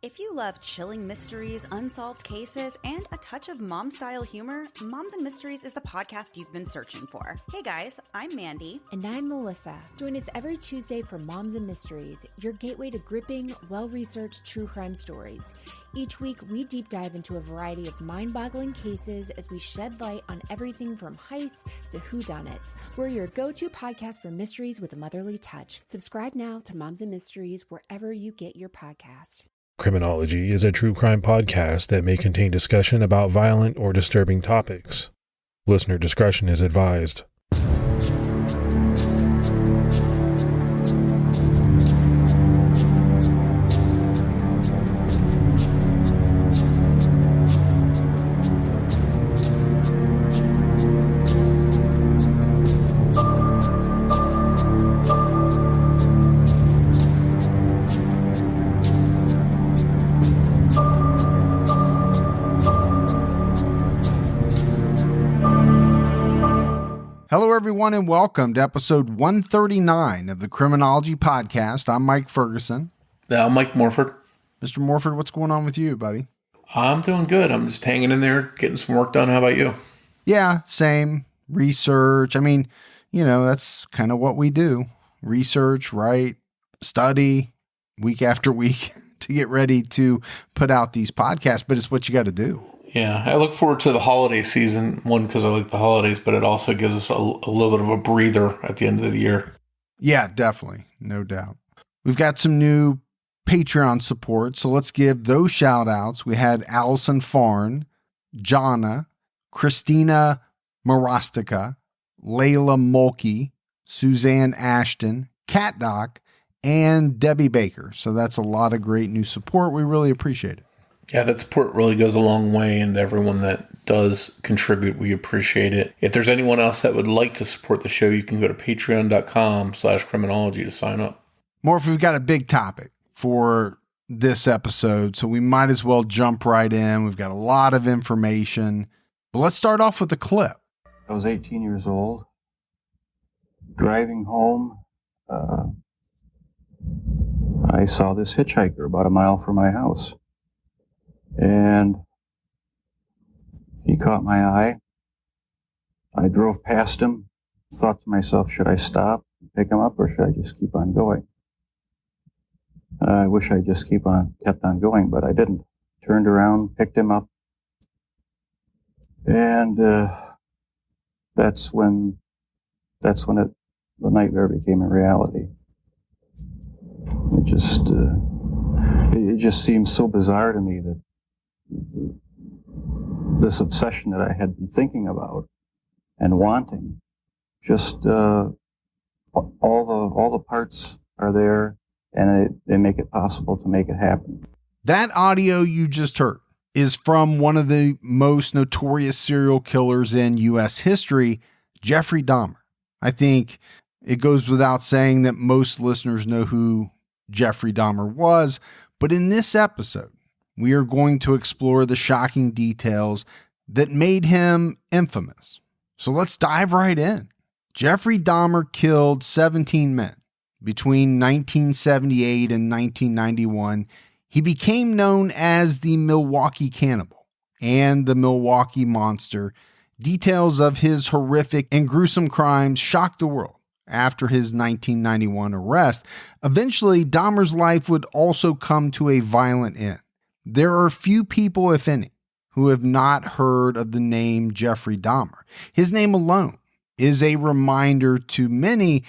If you love chilling mysteries, unsolved cases, and a touch of mom-style humor, Moms and Mysteries is the podcast you've been searching for. Hey guys, I'm Mandy. And I'm Melissa. Join us every Tuesday for Moms and Mysteries, your gateway to gripping, well-researched true crime stories. Each week, we deep dive into a variety of mind-boggling cases as we shed light on everything from heists to whodunits. We're your go-to podcast for mysteries with a motherly touch. Subscribe now to Moms and Mysteries wherever you get your podcast. Criminology is a true crime podcast that may contain discussion about violent or disturbing topics. Listener discretion is advised. Hello, everyone, and welcome to episode 139 of the Criminology podcast. I'm Mike Ferguson. I'm Mike Morford. Mr. Morford, what's going on with you, buddy? I'm doing good. I'm just hanging in there, getting some work done. How about you? Yeah, same. Research. I mean, that's kind of what we do. Research, write, study week after week to get ready to put out these podcasts, but it's what you got to do. Yeah, I look forward to the holiday season, one, because I like the holidays, but it also gives us a little bit of a breather at the end of the year. Yeah, definitely. No doubt. We've got some new Patreon support, so let's give those shout outs. We had Allison Farn, Jonna, Christina Marostica, Layla Mulkey, Suzanne Ashton, Cat Doc, and Debbie Baker. So that's a lot of great new support. We really appreciate it. Yeah, that support really goes a long way, and everyone that does contribute, we appreciate it. If there's anyone else that would like to support the show, you can go to patreon.com/criminology to sign up. Morph, we've got a big topic for this episode, so we might as well jump right in. We've got a lot of information, but let's start off with a clip. I was 18 years old, driving home. I saw this hitchhiker about a mile from my house. And he caught my eye. I drove past him, thought to myself, should I stop and pick him up or should I just keep on going? I wish I just kept on going, but I didn't. Turned around, picked him up. And that's when the nightmare became a reality. It just seemed so bizarre to me that this obsession that I had been thinking about and wanting, just all the parts are there, and they make it possible to make it happen. That audio you just heard is from one of the most notorious serial killers in U.S. history, Jeffrey Dahmer. I think it goes without saying that most listeners know who Jeffrey Dahmer was, but in this episode, we are going to explore the shocking details that made him infamous. So let's dive right in. Jeffrey Dahmer killed 17 men. Between 1978 and 1991, he became known as the Milwaukee Cannibal and the Milwaukee Monster. Details of his horrific and gruesome crimes shocked the world. After his 1991 arrest, eventually Dahmer's life would also come to a violent end. There are few people, if any, who have not heard of the name Jeffrey Dahmer. His name alone is a reminder to many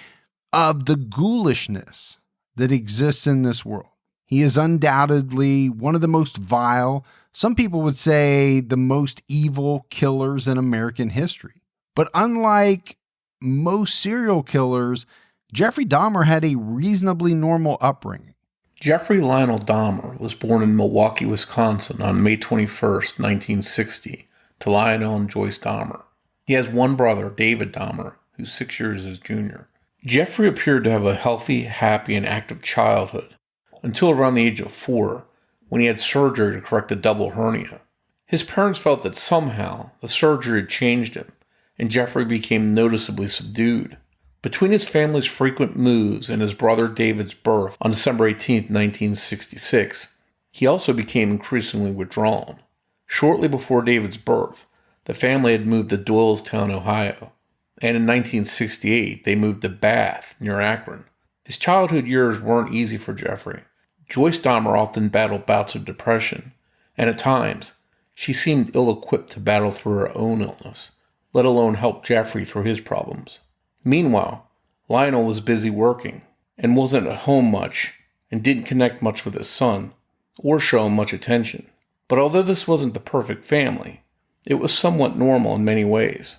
of the ghoulishness that exists in this world. He is undoubtedly one of the most vile, some people would say the most evil killers in American history. But unlike most serial killers, Jeffrey Dahmer had a reasonably normal upbringing. Jeffrey Lionel Dahmer was born in Milwaukee, Wisconsin on May 21st, 1960, to Lionel and Joyce Dahmer. He has one brother, David Dahmer, who's 6 years his junior. Jeffrey appeared to have a healthy, happy, and active childhood until around the age of 4, when he had surgery to correct a double hernia. His parents felt that somehow the surgery had changed him, and Jeffrey became noticeably subdued. Between his family's frequent moves and his brother David's birth on December 18, 1966, He also became increasingly withdrawn. Shortly before David's birth, the family had moved to Doylestown, Ohio, and in 1968 they moved to Bath, near Akron. His childhood years weren't easy for Jeffrey. Joyce Dahmer often battled bouts of depression, and at times, she seemed ill-equipped to battle through her own illness, let alone help Jeffrey through his problems. Meanwhile, Lionel was busy working and wasn't at home much and didn't connect much with his son or show him much attention. But although this wasn't the perfect family, it was somewhat normal in many ways.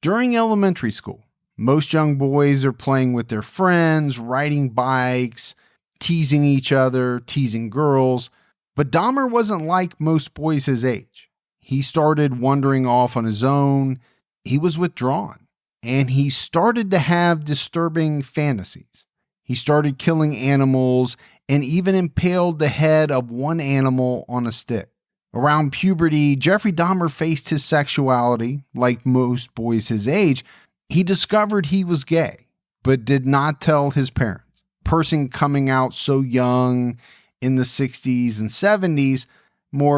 During elementary school, most young boys are playing with their friends, riding bikes, teasing each other, teasing girls. But Dahmer wasn't like most boys his age. He started wandering off on his own. He was withdrawn, and he started to have disturbing fantasies. He started killing animals and even impaled the head of one animal on a stick. Around puberty, Jeffrey Dahmer faced his sexuality. Like most boys his age, he discovered he was gay, but did not tell his parents. Person coming out so young in the 60s and 70s,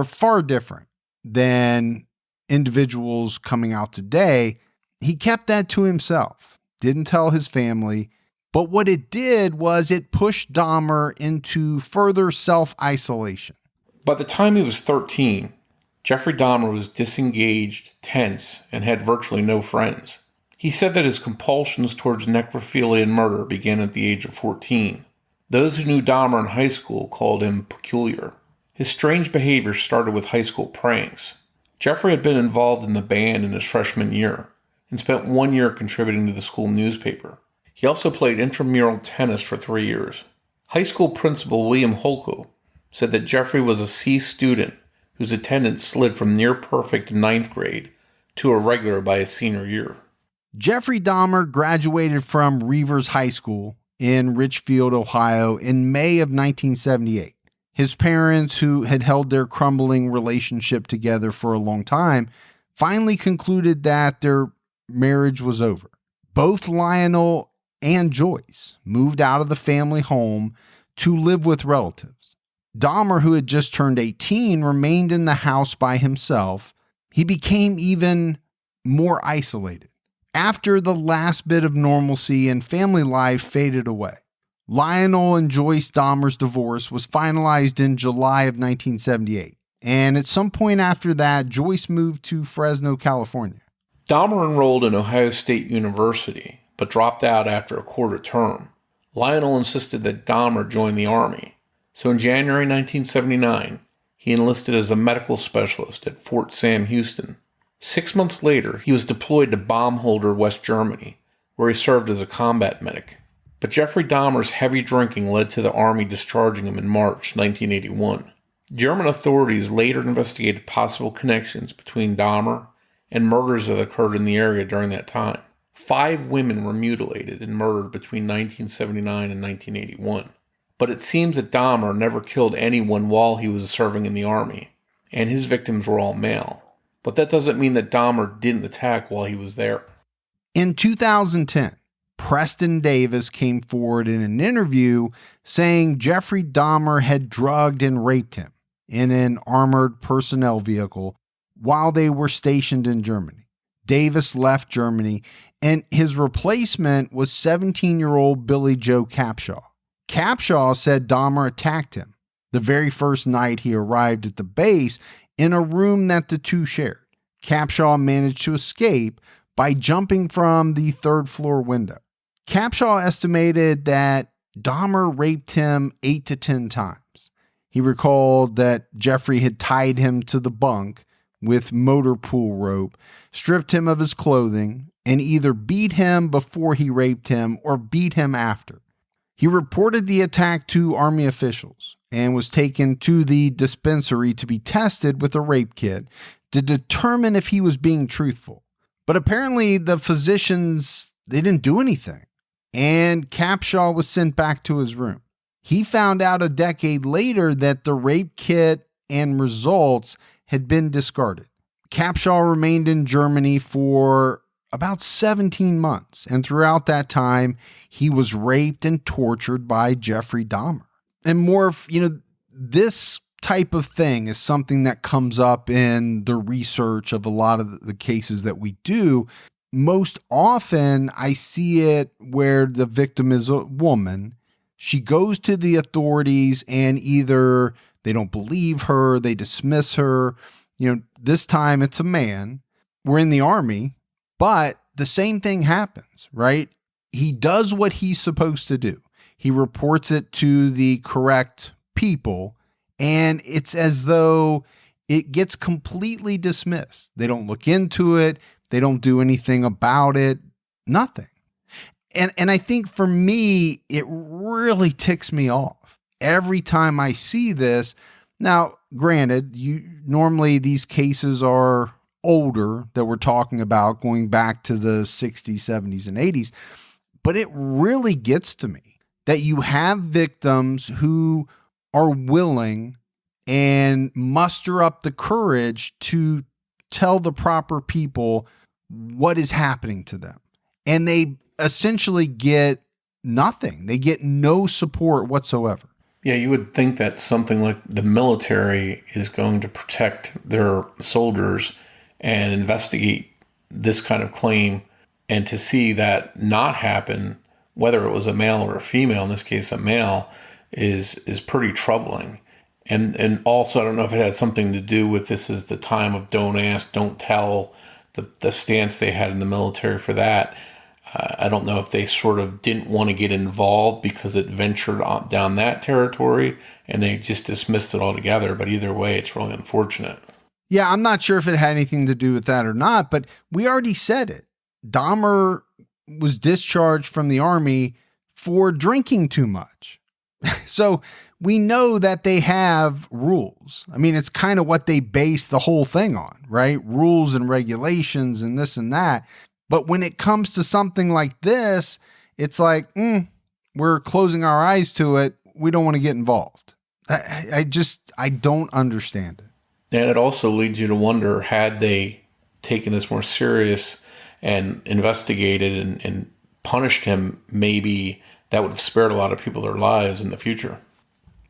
far different than individuals coming out today. He kept that to himself, didn't tell his family. But what it did was it pushed Dahmer into further self-isolation. By the time he was 13, Jeffrey Dahmer was disengaged, tense, and had virtually no friends. He said that his compulsions towards necrophilia and murder began at the age of 14. Those who knew Dahmer in high school called him peculiar. His strange behavior started with high school pranks. Jeffrey had been involved in the band in his freshman year and spent 1 year contributing to the school newspaper. He also played intramural tennis for 3 years. High school principal William Holko said that Jeffrey was a C student whose attendance slid from near perfect in 9th grade to a regular by his senior year. Jeffrey Dahmer graduated from Reavers High School in Richfield, Ohio in May of 1978. His parents, who had held their crumbling relationship together for a long time, finally concluded that their marriage was over. Both Lionel and Joyce moved out of the family home to live with relatives. Dahmer, who had just turned 18, remained in the house by himself. He became even more isolated after the last bit of normalcy and family life faded away. Lionel and Joyce Dahmer's divorce was finalized in July of 1978, and at some point after that, Joyce moved to Fresno, California. Dahmer enrolled in Ohio State University, but dropped out after a quarter term. Lionel insisted that Dahmer join the Army, so in January 1979, he enlisted as a medical specialist at Fort Sam Houston. 6 months later, he was deployed to Baumholder, West Germany, where he served as a combat medic. But Jeffrey Dahmer's heavy drinking led to the Army discharging him in March 1981. German authorities later investigated possible connections between Dahmer and murders that occurred in the area during that time. 5 women were mutilated and murdered between 1979 and 1981. But it seems that Dahmer never killed anyone while he was serving in the Army, and his victims were all male. But that doesn't mean that Dahmer didn't attack while he was there. In 2010, Preston Davis came forward in an interview saying Jeffrey Dahmer had drugged and raped him in an armored personnel vehicle while they were stationed in Germany. Davis left Germany, and his replacement was 17-year-old Billy Joe Capshaw. Capshaw said Dahmer attacked him the very first night he arrived at the base in a room that the two shared. Capshaw managed to escape by jumping from the 3rd floor window. Capshaw estimated that Dahmer raped him 8 to 10 times. He recalled that Jeffrey had tied him to the bunk with motor pool rope, stripped him of his clothing, and either beat him before he raped him or beat him after. He reported the attack to Army officials and was taken to the dispensary to be tested with a rape kit to determine if he was being truthful. But apparently the physicians, they didn't do anything, and Capshaw was sent back to his room. He found out a decade later that the rape kit and results had been discarded. Capshaw remained in Germany for about 17 months, and throughout that time, he was raped and tortured by Jeffrey Dahmer. And Morf, this type of thing is something that comes up in the research of a lot of the cases that we do. Most often I see it where the victim is a woman. She goes to the authorities and either they don't believe her, they dismiss her. This time it's a man. We're in the Army, but the same thing happens, right? He does what he's supposed to do. He reports it to the correct people, and it's as though it gets completely dismissed. They don't look into it. They don't do anything about it. Nothing. And I think for me, it really ticks me off every time I see this. Now, granted, normally these cases are older that we're talking about, going back to the 60s, 70s, and 80s, but it really gets to me that you have victims who are willing and muster up the courage to tell the proper people what is happening to them. And they essentially get nothing. They get no support whatsoever. Yeah, you would think that something like the military is going to protect their soldiers and investigate this kind of claim, and to see that not happen, whether it was a male or a female, in this case a male, is pretty troubling. And also, I don't know if it had something to do with this is the time of don't ask, don't tell, the stance they had in the military for that. I don't know if they sort of didn't want to get involved because it ventured down that territory and they just dismissed it altogether. But either way, it's really unfortunate. Yeah, I'm not sure if it had anything to do with that or not, but we already said it. Dahmer was discharged from the Army for drinking too much. So we know that they have rules. I mean, it's kind of what they base the whole thing on, right? Rules and regulations and this and that. But when it comes to something like this, it's like, we're closing our eyes to it. We don't want to get involved. I don't understand it. And it also leads you to wonder, had they taken this more serious and investigated and punished him, maybe that would have spared a lot of people their lives in the future.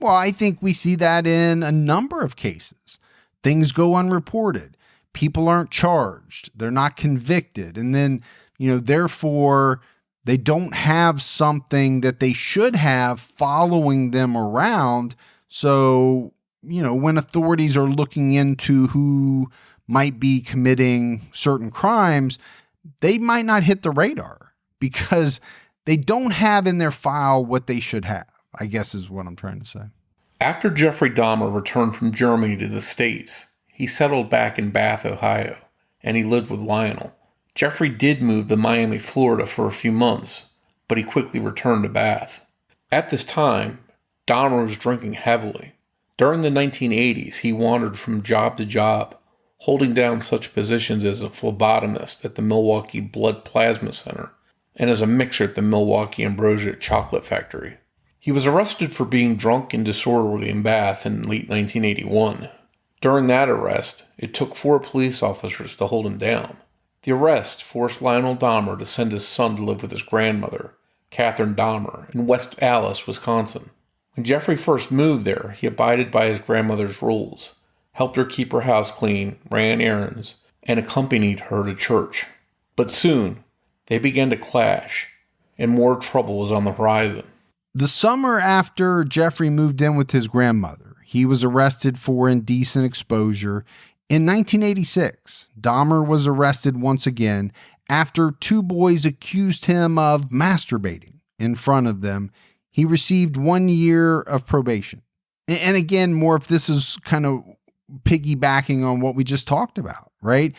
Well, I think we see that in a number of cases. Things go unreported. People aren't charged. They're not convicted. And then, therefore, they don't have something that they should have following them around. So, when authorities are looking into who might be committing certain crimes, they might not hit the radar because they don't have in their file what they should have, I guess is what I'm trying to say. After Jeffrey Dahmer returned from Germany to the States, he settled back in Bath, Ohio, and he lived with Lionel. Jeffrey did move to Miami, Florida for a few months, but he quickly returned to Bath. At this time, Dahmer was drinking heavily. During the 1980s, he wandered from job to job, holding down such positions as a phlebotomist at the Milwaukee Blood Plasma Center and as a mixer at the Milwaukee Ambrosia Chocolate Factory. He was arrested for being drunk and disorderly in Bath in late 1981. During that arrest, it took 4 police officers to hold him down. The arrest forced Lionel Dahmer to send his son to live with his grandmother, Catherine Dahmer, in West Allis, Wisconsin. When Jeffrey first moved there, he abided by his grandmother's rules, helped her keep her house clean, ran errands, and accompanied her to church. But soon, they began to clash, and more trouble was on the horizon. The summer after Jeffrey moved in with his grandmother, he was arrested for indecent exposure. In 1986, Dahmer was arrested once again after 2 boys accused him of masturbating in front of them. He received 1 year of probation. And again, Morf, this is kind of piggybacking on what we just talked about, right?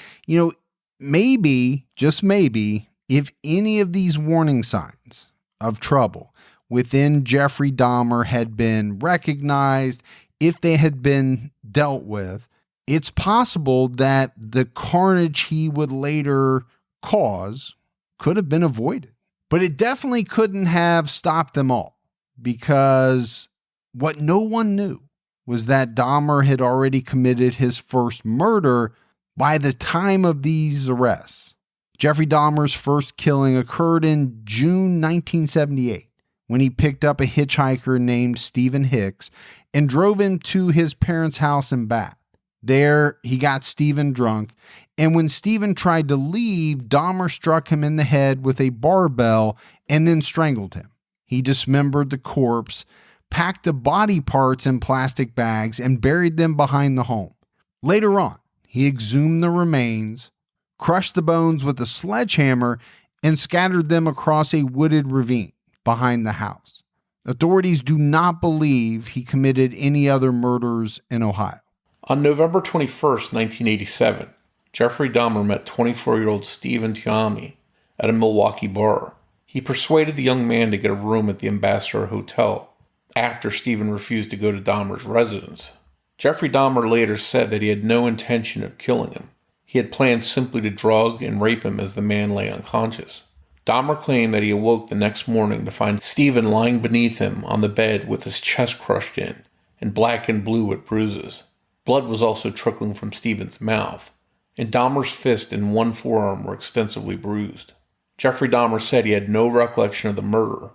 Maybe, just maybe, if any of these warning signs of trouble within Jeffrey Dahmer had been recognized, if they had been dealt with, it's possible that the carnage he would later cause could have been avoided. But it definitely couldn't have stopped them all, because what no one knew was that Dahmer had already committed his first murder by the time of these arrests. Jeffrey Dahmer's first killing occurred in June 1978 when he picked up a hitchhiker named Stephen Hicks and drove him to his parents' house in Bath. There, he got Stephen drunk, and when Stephen tried to leave, Dahmer struck him in the head with a barbell and then strangled him. He dismembered the corpse, packed the body parts in plastic bags, and buried them behind the home. Later on, he exhumed the remains, crushed the bones with a sledgehammer, and scattered them across a wooded ravine behind the house. Authorities do not believe he committed any other murders in Ohio. On November 21st, 1987, Jeffrey Dahmer met 24-year-old Stephen Tuomi at a Milwaukee bar. He persuaded the young man to get a room at the Ambassador Hotel after Stephen refused to go to Dahmer's residence. Jeffrey Dahmer later said that he had no intention of killing him. He had planned simply to drug and rape him as the man lay unconscious. Dahmer claimed that he awoke the next morning to find Stephen lying beneath him on the bed with his chest crushed in and black and blue with bruises. Blood was also trickling from Stephen's mouth, and Dahmer's fist and one forearm were extensively bruised. Jeffrey Dahmer said he had no recollection of the murder.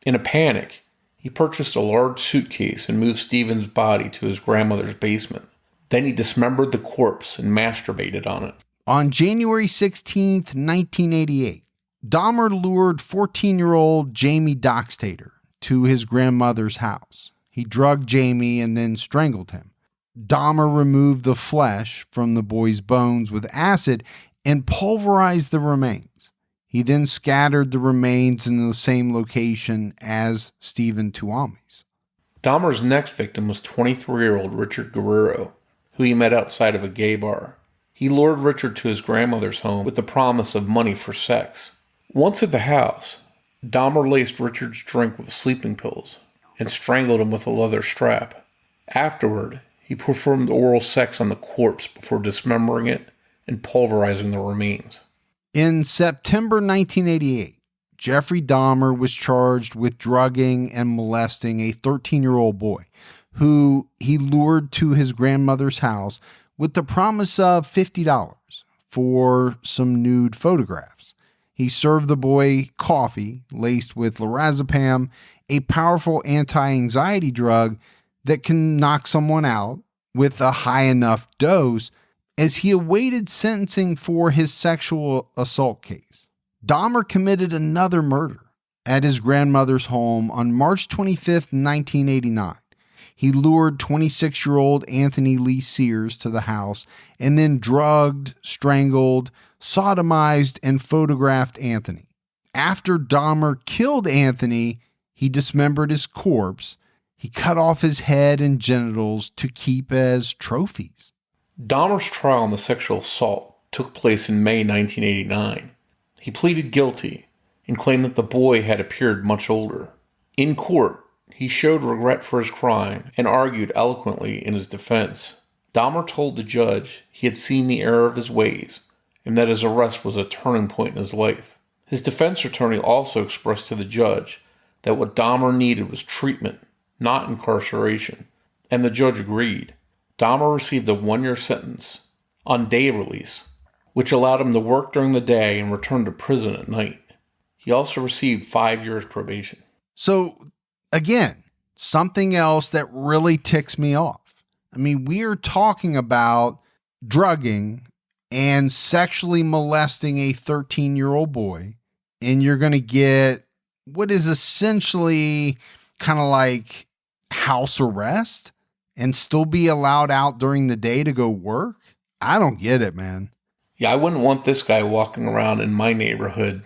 In a panic, he purchased a large suitcase and moved Stephen's body to his grandmother's basement. Then he dismembered the corpse and masturbated on it. On January 16, 1988, Dahmer lured 14-year-old Jamie Doxtator to his grandmother's house. He drugged Jamie and then strangled him. Dahmer removed the flesh from the boy's bones with acid and pulverized the remains. He then scattered the remains in the same location as Stephen Tuomi's. Dahmer's next victim was 23-year-old Richard Guerrero, who he met outside of a gay bar. He lured Richard to his grandmother's home with the promise of money for sex. Once at the house, Dahmer laced Richard's drink with sleeping pills and strangled him with a leather strap. Afterward, he performed oral sex on the corpse before dismembering it and pulverizing the remains. In September 1988, Jeffrey Dahmer was charged with drugging and molesting a 13-year-old boy who he lured to his grandmother's house with the promise of $50 for some nude photographs. He served the boy coffee laced with lorazepam, a powerful anti-anxiety drug that can knock someone out with a high enough dose, as he awaited sentencing for his sexual assault case. Dahmer committed another murder at his grandmother's home on March 25, 1989. He lured 26-year-old Anthony Lee Sears to the house and then drugged, strangled, sodomized, and photographed Anthony. After Dahmer killed Anthony, he dismembered his corpse. He cut off his head and genitals to keep as trophies. Dahmer's trial on the sexual assault took place in May 1989. He pleaded guilty and claimed that the boy had appeared much older. In court, he showed regret for his crime and argued eloquently in his defense. Dahmer told the judge he had seen the error of his ways and that his arrest was a turning point in his life. His defense attorney also expressed to the judge that what Dahmer needed was treatment, not incarceration, and the judge agreed. Dahmer received a 1-year sentence on day release, which allowed him to work during the day and return to prison at night. He also received 5 years probation. So, again, something else that really ticks me off. I mean, we are talking about drugging and sexually molesting a 13-year-old boy, and you're going to get what is essentially kind of like house arrest and still be allowed out during the day to go work? I don't get it, man. Yeah, I wouldn't want this guy walking around in my neighborhood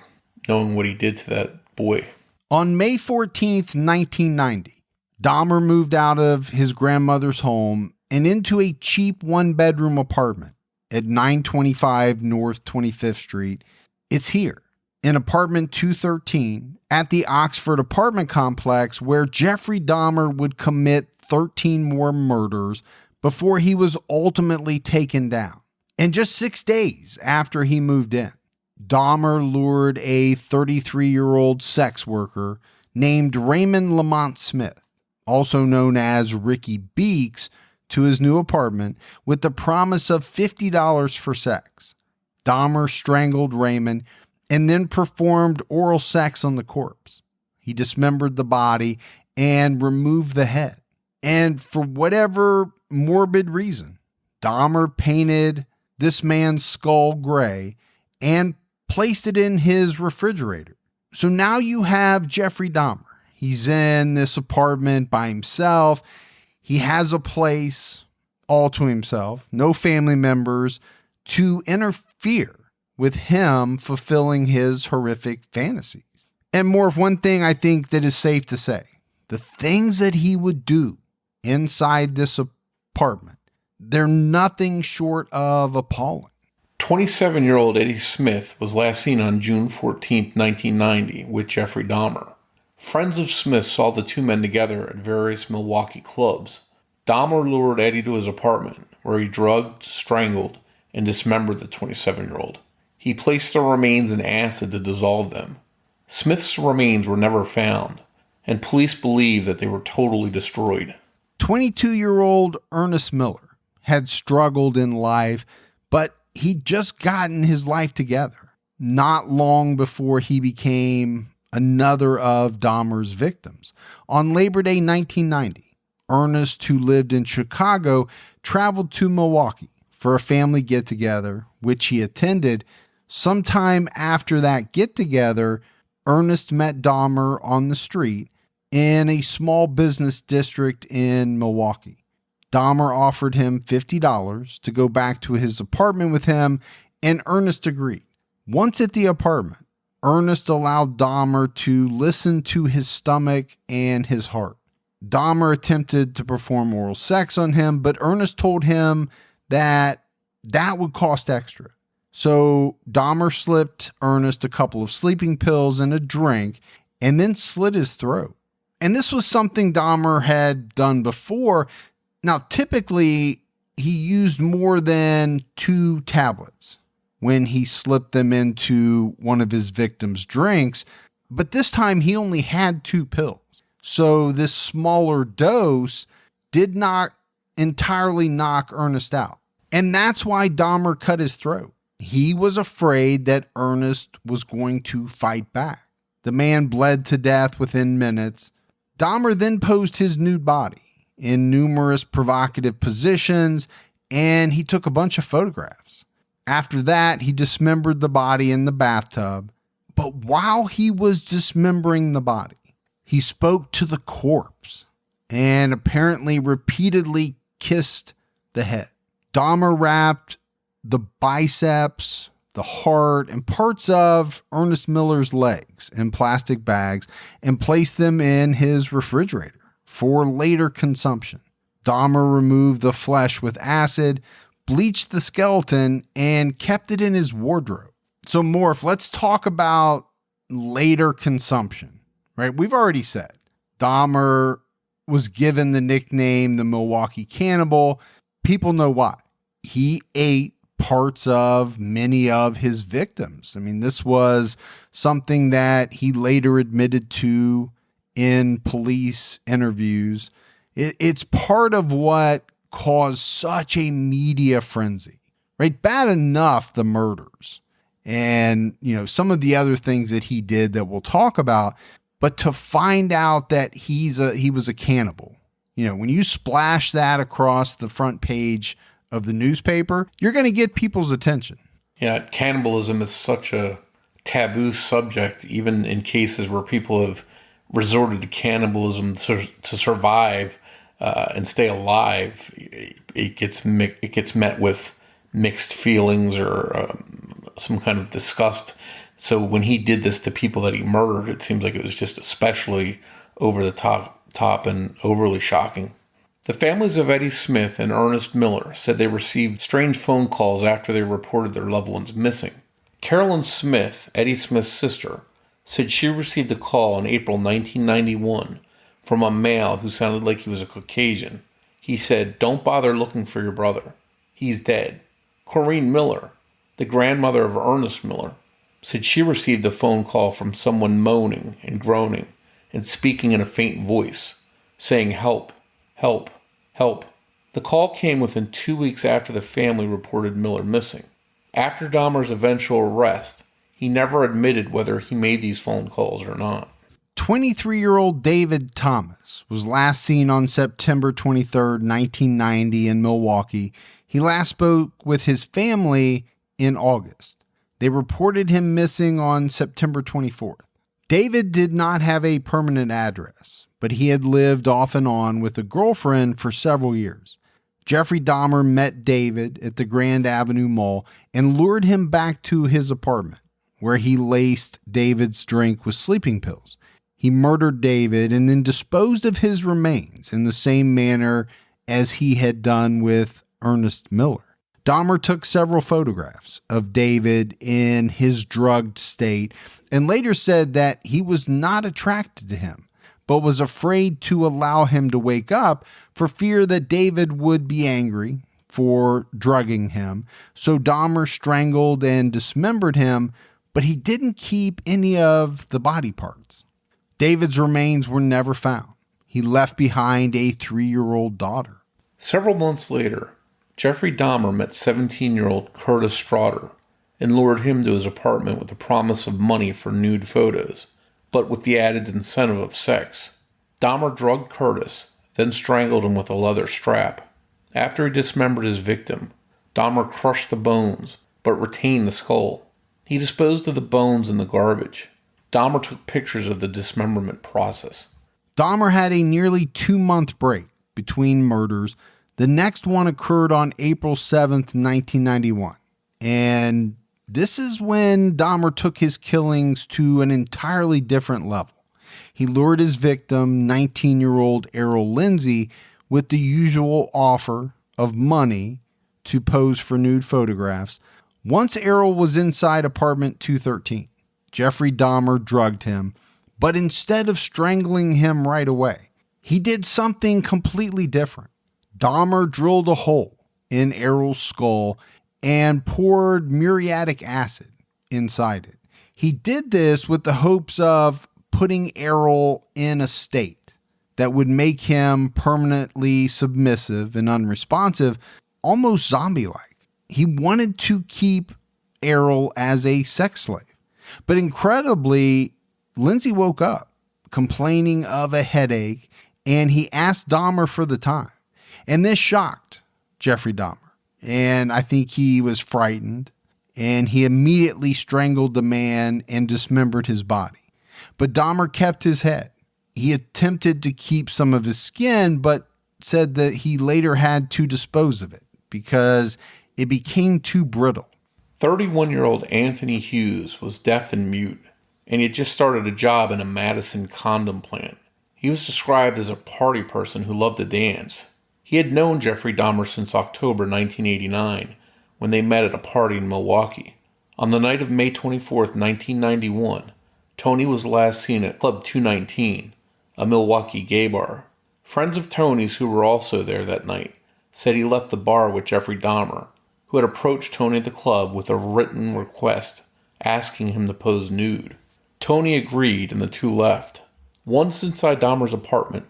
knowing what he did to that boy. On May 14th, 1990, Dahmer moved out of his grandmother's home and into a cheap one-bedroom apartment at 925 North 25th Street. It's here, in apartment 213, at the Oxford apartment complex, where Jeffrey Dahmer would commit 13 more murders before he was ultimately taken down. And just 6 days after he moved in, Dahmer lured a 33-year-old sex worker named Raymond Lamont Smith, also known as Ricky Beeks, to his new apartment with the promise of $50 for sex. Dahmer strangled Raymond and then performed oral sex on the corpse. He dismembered the body and removed the head. And for whatever morbid reason, Dahmer painted this man's skull gray and placed it in his refrigerator. So now you have Jeffrey Dahmer. He's in this apartment by himself. He has a place all to himself, no family members to interfere with him fulfilling his horrific fantasies. And more of one thing I think that is safe to say, the things that he would do inside this apartment, they're nothing short of appalling. 27-year-old Eddie Smith was last seen on June 14, 1990 with Jeffrey Dahmer. Friends of Smith saw the two men together at various Milwaukee clubs. Dahmer lured Eddie to his apartment, where he drugged, strangled, and dismembered the 27-year-old. He placed the remains in acid to dissolve them. Smith's remains were never found, and police believe that they were totally destroyed. 22-year-old Ernest Miller had struggled in life, but he'd just gotten his life together not long before he became another of Dahmer's victims. On Labor Day 1990, Ernest, who lived in Chicago, traveled to Milwaukee for a family get-together, which he attended. Sometime after that get-together, Ernest met Dahmer on the street in a small business district in Milwaukee. Dahmer offered him $50 to go back to his apartment with him, and Ernest agreed. Once at the apartment, Ernest allowed Dahmer to listen to his stomach and his heart. Dahmer attempted to perform oral sex on him, but Ernest told him that would cost extra. So Dahmer slipped Ernest a couple of sleeping pills and a drink, and then slit his throat. And this was something Dahmer had done before. Now, typically, he used more than 2 tablets when he slipped them into one of his victims' drinks, but this time he only had 2 pills. So this smaller dose did not entirely knock Ernest out. And that's why Dahmer cut his throat. He was afraid that Ernest was going to fight back. The man bled to death within minutes. Dahmer then posed his nude body in numerous provocative positions, and he took a bunch of photographs. After that, he dismembered the body in the bathtub. But while he was dismembering the body, he spoke to the corpse and apparently repeatedly kissed the head. Dahmer wrapped the biceps, the heart, and parts of Ernest Miller's legs in plastic bags and placed them in his refrigerator for later consumption. Dahmer removed the flesh with acid, bleached the skeleton, and kept it in his wardrobe. So, Morf, let's talk about later consumption, right? We've already said Dahmer was given the nickname the Milwaukee Cannibal. People know why. He ate parts of many of his victims. I mean, this was something that he later admitted to in police interviews. It's part of what caused such a media frenzy, right? Bad enough, the murders and, some of the other things that he did that we'll talk about, but to find out that he was a cannibal, when you splash that across the front page of the newspaper, you're going to get people's attention. Yeah, cannibalism is such a taboo subject, even in cases where people have resorted to cannibalism to survive and stay alive. It gets met with mixed feelings or some kind of disgust. So when he did this to people that he murdered, it seems like it was just especially over the top and overly shocking. The families of Eddie Smith and Ernest Miller said they received strange phone calls after they reported their loved ones missing. Carolyn Smith, Eddie Smith's sister, said she received a call in April 1991 from a male who sounded like he was a Caucasian. He said, "Don't bother looking for your brother. He's dead." Corrine Miller, the grandmother of Ernest Miller, said she received a phone call from someone moaning and groaning and speaking in a faint voice, saying, "Help, help, help." The call came within 2 weeks after the family reported Miller missing. After Dahmer's eventual arrest, he never admitted whether he made these phone calls or not. 23-year-old David Thomas was last seen on September 23rd, 1990 in Milwaukee. He last spoke with his family in August. They reported him missing on September 24th. David did not have a permanent address, but he had lived off and on with a girlfriend for several years. Jeffrey Dahmer met David at the Grand Avenue Mall and lured him back to his apartment, where he laced David's drink with sleeping pills. He murdered David and then disposed of his remains in the same manner as he had done with Ernest Miller. Dahmer took several photographs of David in his drugged state and later said that he was not attracted to him, but was afraid to allow him to wake up for fear that David would be angry for drugging him. So Dahmer strangled and dismembered him, but he didn't keep any of the body parts. David's remains were never found. He left behind a 3-year-old daughter. Several months later, Jeffrey Dahmer met 17-year-old Curtis Straughter and lured him to his apartment with the promise of money for nude photos, but with the added incentive of sex. Dahmer drugged Curtis, then strangled him with a leather strap. After he dismembered his victim, Dahmer crushed the bones, but retained the skull. He disposed of the bones in the garbage. Dahmer took pictures of the dismemberment process. Dahmer had a nearly 2-month break between murders. The next one occurred on April 7th, 1991. And this is when Dahmer took his killings to an entirely different level. He lured his victim, 19-year-old Errol Lindsay, with the usual offer of money to pose for nude photographs. Once Errol was inside apartment 213, Jeffrey Dahmer drugged him, but instead of strangling him right away, he did something completely different. Dahmer drilled a hole in Errol's skull and poured muriatic acid inside it. He did this with the hopes of putting Errol in a state that would make him permanently submissive and unresponsive, almost zombie-like. He wanted to keep Errol as a sex slave. But incredibly, Lindsay woke up complaining of a headache, and he asked Dahmer for the time. And this shocked Jeffrey Dahmer. And I think he was frightened, and he immediately strangled the man and dismembered his body. But Dahmer kept his head. He attempted to keep some of his skin, but said that he later had to dispose of it because it became too brittle. 31-year-old Anthony Hughes was deaf and mute, and he had just started a job in a Madison condom plant. He was described as a party person who loved to dance. He had known Jeffrey Dahmer since October 1989, when they met at a party in Milwaukee. On the night of May 24, 1991, Tony was last seen at Club 219, a Milwaukee gay bar. Friends of Tony's who were also there that night said he left the bar with Jeffrey Dahmer, who had approached Tony at the club with a written request asking him to pose nude. Tony agreed and the two left. Once inside Dahmer's apartment,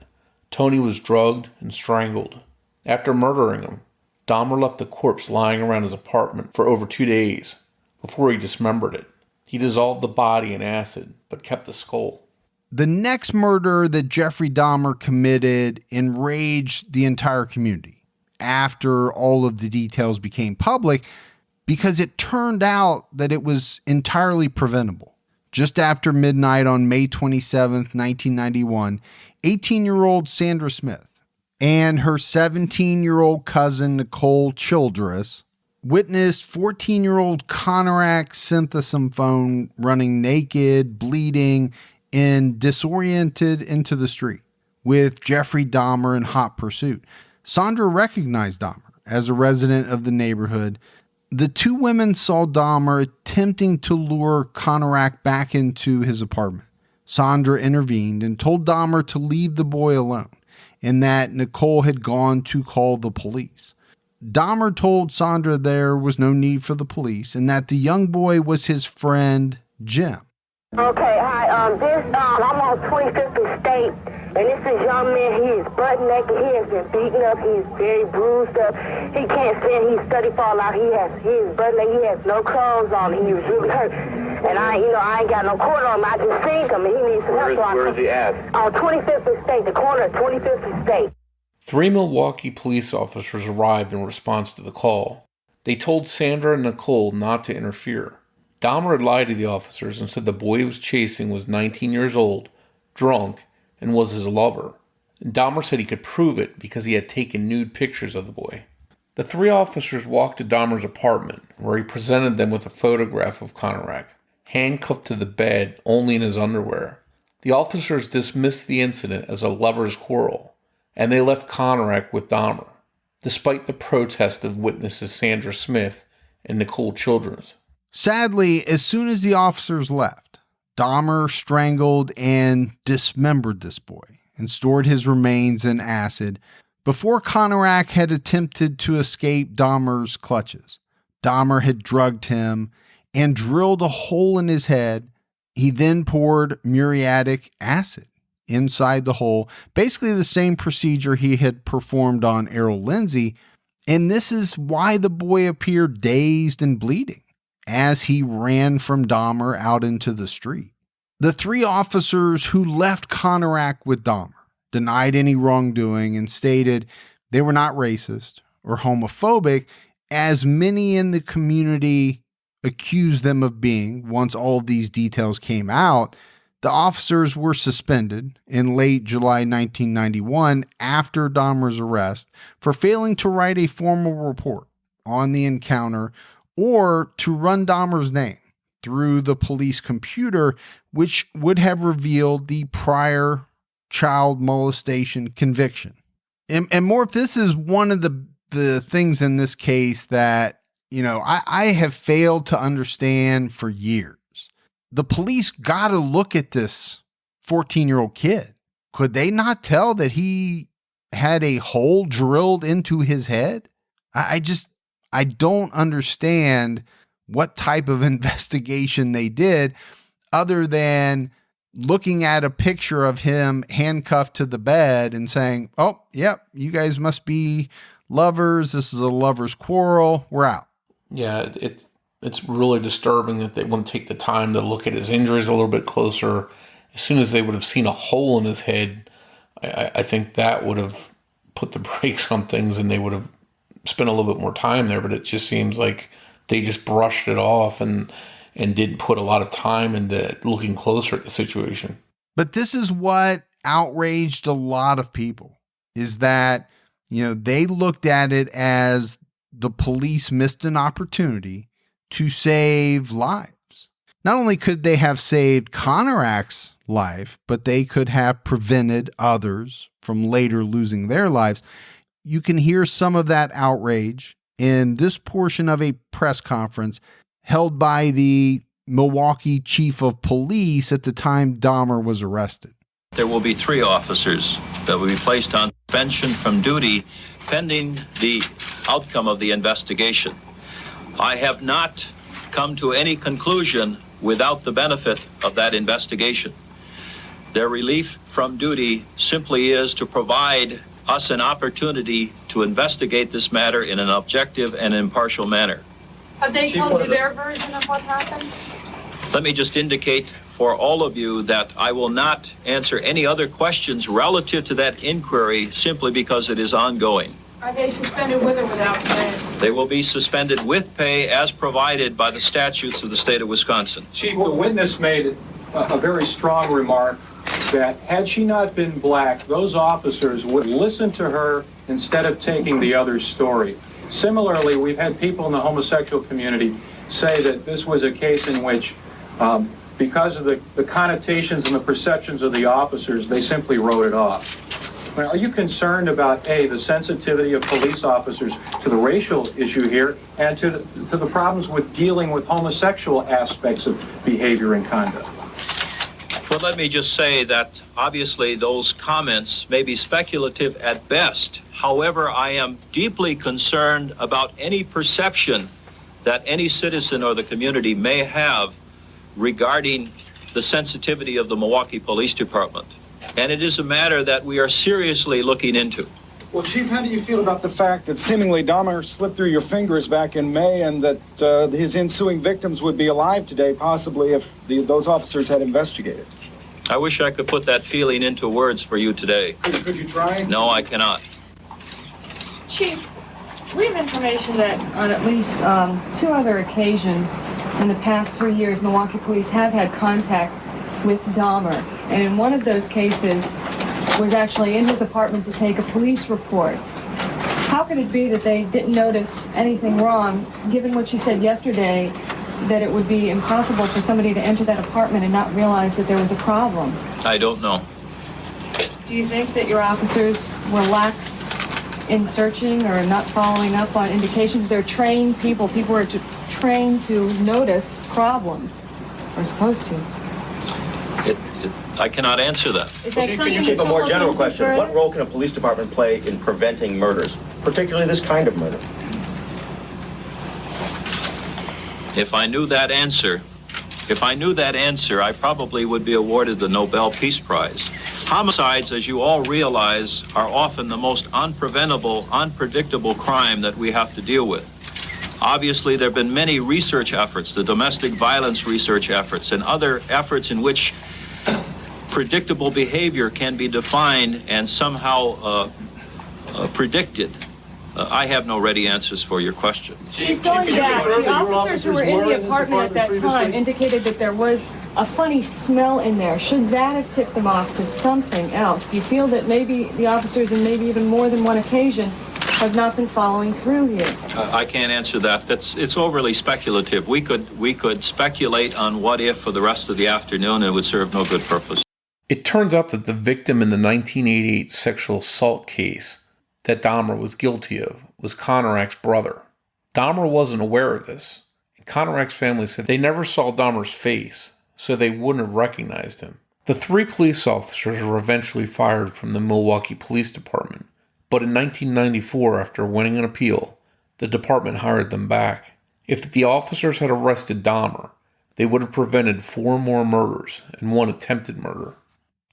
Tony was drugged and strangled. After murdering him, Dahmer left the corpse lying around his apartment for over 2 days before he dismembered it. He dissolved the body in acid, but kept the skull. The next murder that Jeffrey Dahmer committed enraged the entire community after all of the details became public, because it turned out that it was entirely preventable. Just after midnight on May 27th, 1991, 18-year-old Sandra Smith and her 17-year-old cousin Nicole Childress witnessed 14-year-old Conorak Synthesymphone running naked, bleeding, and disoriented into the street with Jeffrey Dahmer in hot pursuit. Sandra recognized Dahmer as a resident of the neighborhood. The two women saw Dahmer attempting to lure Conorak back into his apartment. Sandra intervened and told Dahmer to leave the boy alone and that Nicole had gone to call the police. Dahmer told Sandra there was no need for the police and that the young boy was his friend, Jim. Okay, hi, I'm on 25th State, and this is young man. He is butt naked. He has been beaten up. He's very bruised up. He can't stand. He's study fall out. He is butt naked. He has no clothes on. He was really hurt. And I ain't got no quarter on him. I just seen him, and he needs some help. Where is he at? On 25th and State, the corner of 25th and State. 3 Milwaukee police officers arrived in response to the call. They told Sandra and Nicole not to interfere. Dahmer had lied to the officers and said the boy he was chasing was 19 years old, drunk, and was his lover. And Dahmer said he could prove it because he had taken nude pictures of the boy. The 3 officers walked to Dahmer's apartment, where he presented them with a photograph of Konarak, handcuffed to the bed only in his underwear. The officers dismissed the incident as a lover's quarrel, and they left Konarak with Dahmer, despite the protest of witnesses Sandra Smith and Nicole Childress. Sadly, as soon as the officers left, Dahmer strangled and dismembered this boy and stored his remains in acid. Before Konarak had attempted to escape Dahmer's clutches, Dahmer had drugged him and drilled a hole in his head. He then poured muriatic acid inside the hole, basically the same procedure he had performed on Errol Lindsay, and this is why the boy appeared dazed and bleeding as he ran from Dahmer out into the street. The 3 officers who left Konarak with Dahmer denied any wrongdoing and stated they were not racist or homophobic, as many in the community accused them of being. Once all of these details came out, the officers were suspended in late July 1991 after Dahmer's arrest for failing to write a formal report on the encounter or to run Dahmer's name through the police computer, which would have revealed the prior child molestation conviction. And Morf, this is one of the things in this case that, I have failed to understand for years. The police got to look at this 14-year-old kid. Could they not tell that he had a hole drilled into his head? I don't understand what type of investigation they did other than looking at a picture of him handcuffed to the bed and saying, oh, yep, you guys must be lovers. This is a lover's quarrel. We're out. Yeah, it's really disturbing that they wouldn't take the time to look at his injuries a little bit closer. As soon as they would have seen a hole in his head, I think that would have put the brakes on things and they would have spent a little bit more time there. But it just seems like they just brushed it off and didn't put a lot of time into looking closer at the situation. But this is what outraged a lot of people, is that, they looked at it as the police missed an opportunity to save lives. Not only could they have saved Konarak's life, but they could have prevented others from later losing their lives. You can hear some of that outrage in this portion of a press conference held by the Milwaukee chief of police at the time Dahmer was arrested. There will be 3 officers that will be placed on suspension from duty pending the outcome of the investigation. I have not come to any conclusion without the benefit of that investigation. Their relief from duty simply is to provide us an opportunity to investigate this matter in an objective and impartial manner. Have they told you their version of what happened? Let me just indicate for all of you that I will not answer any other questions relative to that inquiry simply because it is ongoing. Are they suspended with or without pay? They will be suspended with pay as provided by the statutes of the state of Wisconsin. Chief, the witness made a very strong remark that had she not been black, those officers would listen to her instead of taking the other's story. Similarly, we've had people in the homosexual community say that this was a case in which, because of the connotations and the perceptions of the officers, they simply wrote it off. Now, are you concerned about, the sensitivity of police officers to the racial issue here and to the problems with dealing with homosexual aspects of behavior and conduct? Well, let me just say that obviously those comments may be speculative at best. However, I am deeply concerned about any perception that any citizen or the community may have regarding the sensitivity of the Milwaukee Police Department. And it is a matter that we are seriously looking into. Well, Chief, how do you feel about the fact that seemingly Dahmer slipped through your fingers back in May and that his ensuing victims would be alive today, possibly if those officers had investigated? I wish I could put that feeling into words for you today. Could you try? No, I cannot. Chief, we have information that on at least 2 other occasions in the past 3 years, Milwaukee police have had contact with Dahmer. And in one of those cases was actually in his apartment to take a police report. How could it be that they didn't notice anything wrong, given what you said yesterday, that it would be impossible for somebody to enter that apartment and not realize that there was a problem? I don't know. Do you think that your officers were lax in searching or not following up on indications? They're trained people. People are trained to notice problems, or supposed to. I cannot answer that. Chief, can you take a more general question? What role can a police department play in preventing murders, particularly this kind of murder? If I knew that answer, I probably would be awarded the Nobel Peace Prize. Homicides, as you all realize, are often the most unpreventable, unpredictable crime that we have to deal with. Obviously, there have been many research efforts, the domestic violence research efforts, and other efforts in which predictable behavior can be defined and somehow predicted. I have no ready answers for your question. Chief, going back, the officers who were in the apartment at that time indicated that there was a funny smell in there. Should that have tipped them off to something else? Do you feel that maybe the officers, and maybe even more than one occasion, have not been following through here? I can't answer that. It's overly speculative. We could speculate on what if for the rest of the afternoon, and it would serve no good purpose. It turns out that the victim in the 1988 sexual assault case that Dahmer was guilty of was Konarak's brother. Dahmer wasn't aware of this, and Konarak's family said they never saw Dahmer's face, so they wouldn't have recognized him. The 3 police officers were eventually fired from the Milwaukee Police Department, but in 1994, after winning an appeal, the department hired them back. If the officers had arrested Dahmer, they would have prevented 4 more murders and 1 attempted murder.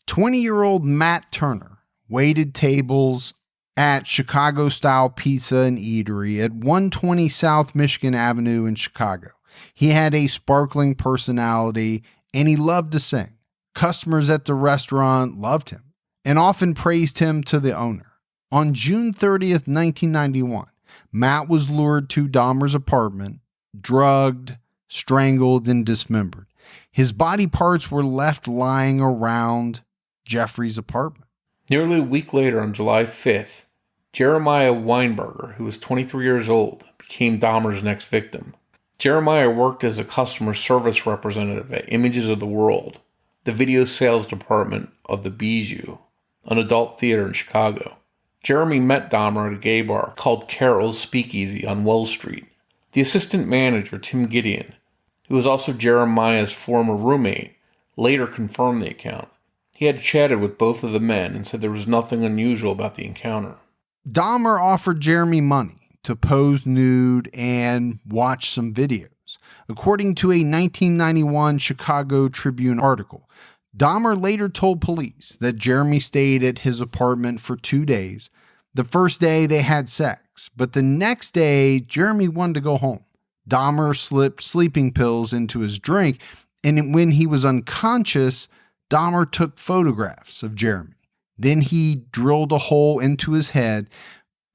20-year-old Matt Turner waited tables at Chicago-style pizza and eatery at 120 South Michigan Avenue in Chicago. He had a sparkling personality, and he loved to sing. Customers at the restaurant loved him and often praised him to the owner. On June 30th, 1991, Matt was lured to Dahmer's apartment, drugged, strangled, and dismembered. His body parts were left lying around Jeffrey's apartment. Nearly a week later, on July 5th, Jeremiah Weinberger, who was 23 years old, became Dahmer's next victim. Jeremiah worked as a customer service representative at Images of the World, the video sales department of the Bijou, an adult theater in Chicago. Jeremy met Dahmer at a gay bar called Carol's Speakeasy on Wells Street. The assistant manager, Tim Gideon, who was also Jeremiah's former roommate, later confirmed the account. He had chatted with both of the men and said there was nothing unusual about the encounter. Dahmer offered Jeremy money to pose nude and watch some videos. According to a 1991 Chicago Tribune article, Dahmer later told police that Jeremy stayed at his apartment for 2 days. The first day they had sex, but the next day Jeremy wanted to go home. Dahmer slipped sleeping pills into his drink, and when he was unconscious, Dahmer took photographs of Jeremy. Then he drilled a hole into his head,